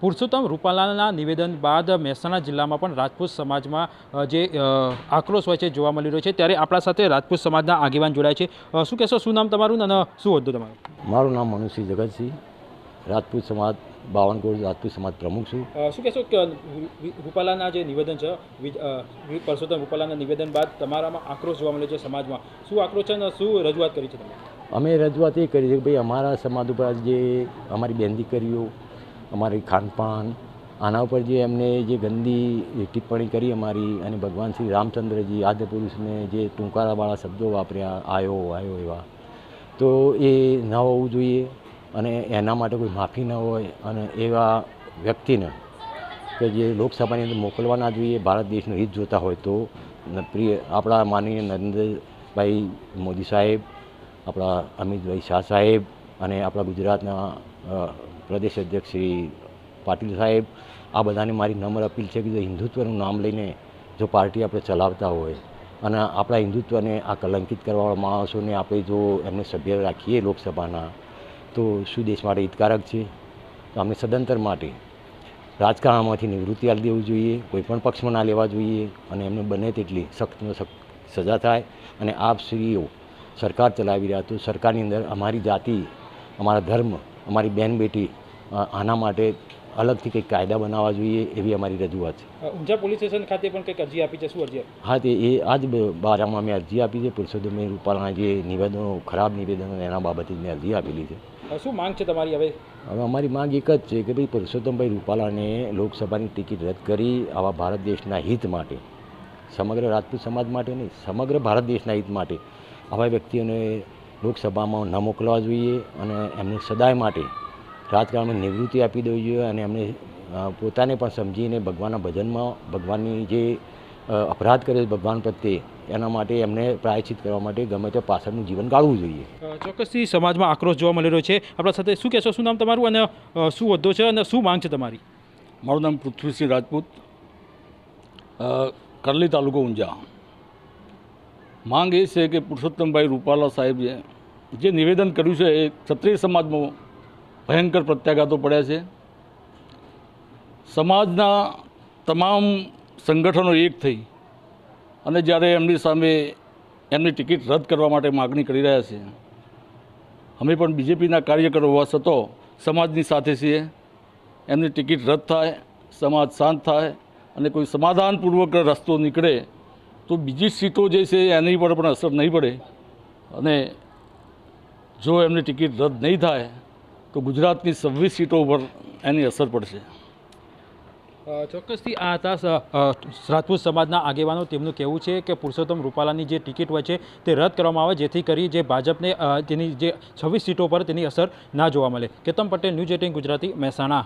પુરુષોત્તમ રૂપાલાના નિવેદન બાદ મહેસાણા જિલ્લામાં પણ રાજપૂત સમાજમાં જે આક્રોશ હોય છે જોવા મળી રહ્યો છે, ત્યારે આપણા સાથે રાજપૂત સમાજના આગેવાન જોડાય છે। શું કહેશો, શું નામ તમારું અને શું હોદ્દો તમારું? મારું નામ મનુસિંહ જગતસિંહ, રાજપૂત સમાજ બાવનકોટ રાજપૂત સમાજ પ્રમુખ છું। શું કહેશો કે રૂપાલાના જે નિવેદન છે, પુરુષોત્તમ રૂપાલાના નિવેદન બાદ તમારામાં આક્રોશ જોવા મળ્યો છે સમાજમાં, શું આક્રોશ છે અને શું રજૂઆત કરી છે તમે? અમે રજૂઆત એ કરી છે કે ભાઈ અમારા સમાજ ઉપર જે અમારી બેન દીકરીઓ, અમારી ખાનપાન, આના ઉપર જે એમને જે ગંદી ટિપ્પણી કરી અમારી, અને ભગવાન શ્રી રામચંદ્રજી આદ્યપુરુષને જે ટૂંકારાવાળા શબ્દો વાપર્યા, આયો આયો એવા, તો એ ન હોવું જોઈએ અને એના માટે કોઈ માફી ન હોય। અને એવા વ્યક્તિને કે જે લોકસભાની અંદર મોકલવા ના જોઈએ, ભારત દેશનું હિત જોતા હોય તો પ્રિય આપણા માનનીય નરેન્દ્રભાઈ મોદી સાહેબ, આપણા અમિતભાઈ શાહ સાહેબ અને આપણા ગુજરાતના પ્રદેશ અધ્યક્ષ શ્રી પાટીલ સાહેબ, આ બધાને મારી નમ્ર અપીલ છે કે જો હિન્દુત્વનું નામ લઈને જો પાર્ટી આપણે ચલાવતા હોય અને આપણા હિન્દુત્વને આ કલંકિત કરવાવાળા માણસોને આપણે જો એમને સભ્ય રાખીએ લોકસભાના, તો શું દેશ માટે હિતકારક છે? તો અમે સદંતર માટે રાજકારણમાંથી નિવૃત્તિ આપી દેવું જોઈએ, કોઈપણ પક્ષમાં ના લેવા જોઈએ અને એમને બને તેટલી સખ્તમાં સખ્ત સજા થાય। અને આપ શ્રીઓ સરકાર ચલાવી રહ્યા, તો સરકારની અંદર અમારી જાતિ, અમારા ધર્મ, અમારી બેન બેટી, આના માટે અલગથી કંઈક કાયદા બનાવવા જોઈએ, એવી અમારી રજૂઆત છે। ઊંઝા પોલીસ સ્ટેશન ખાતે પણ કંઈક અરજી આપી છે, શું અરજી આપી? હા, તે એ આ જ બારામાં અમે અરજી આપી છે। પુરુષોત્તમભાઈ રૂપાલાના જે નિવેદનો, ખરાબ નિવેદનો, એના બાબતે મેં અરજી આપેલી છે। શું માંગ છે તમારી હવે? હવે અમારી માંગ એક જ છે કે ભાઈ પુરુષોત્તમભાઈ રૂપાલાને લોકસભાની ટિકિટ રદ કરી આવા ભારત દેશના હિત માટે, સમગ્ર રાજપૂત સમાજ માટે નહીં, સમગ્ર ભારત દેશના હિત માટે આવા વ્યક્તિઓને લોકસભામાં ન મોકલવા જોઈએ અને એમને સદાય માટે રાજકારણમાં નિવૃત્તિ આપી દેવી જોઈએ અને એમને પોતાને પણ સમજીને ભગવાનના ભજનમાં, ભગવાનની જે અપરાધ કરે છે ભગવાન પ્રત્યે, એના માટે એમને પ્રાયશ્ચિત કરવા માટે ગમે તે પાછળનું જીવન ગાળવું જોઈએ। ચોક્કસથી સમાજમાં આક્રોશ જોવા મળી રહ્યો છે। આપણા સાથે શું કહેશો, શું નામ તમારું અને શું હોદ્દો છે અને શું માંગ છે તમારી? મારું નામ પૃથ્વીસિંહ રાજપૂત, કરલી તાલુકો ઊંઝા। માંગ એ છે કે પુરુષોત્તમભાઈ રૂપાલા સાહેબે જે નિવેદન કર્યું છે એ ક્ષત્રિય સમાજમાં ભયંકર પ્રત્યાઘાતો પડ્યા છે। સમાજના તમામ સંગઠનો એક થઈ અને જ્યારે એમની સામે એમની ટિકિટ રદ કરવા માટે માગણી કરી રહ્યા છે, અમે પણ બીજેપીના કાર્યકરો હોવા છતાં સમાજની સાથે છીએ। એમની ટિકિટ રદ થાય, સમાજ શાંત થાય અને કોઈ સમાધાનપૂર્વક રસ્તો નીકળે તો બીજી સીટો જે છે એની પર પણ અસર નહીં પડે। અને જો એમની ટિકિટ રદ નહીં થાય તો ગુજરાતની 26 સીટો પર એની અસર પડશે। ચોક્કસથી આ હતા રાજપૂત સમાજના આગેવાનો। તેમનું કહેવું છે કે પુરુષોત્તમ રૂપાલાની જે ટિકિટ હોય છે તે રદ કરવામાં આવે, જેથી કરી જે ભાજપને તેની જે 26 સીટો પર તેની અસર ના જોવા મળે। કેતન પટેલ, ન્યૂઝ 18 ગુજરાતી, મહેસાણા।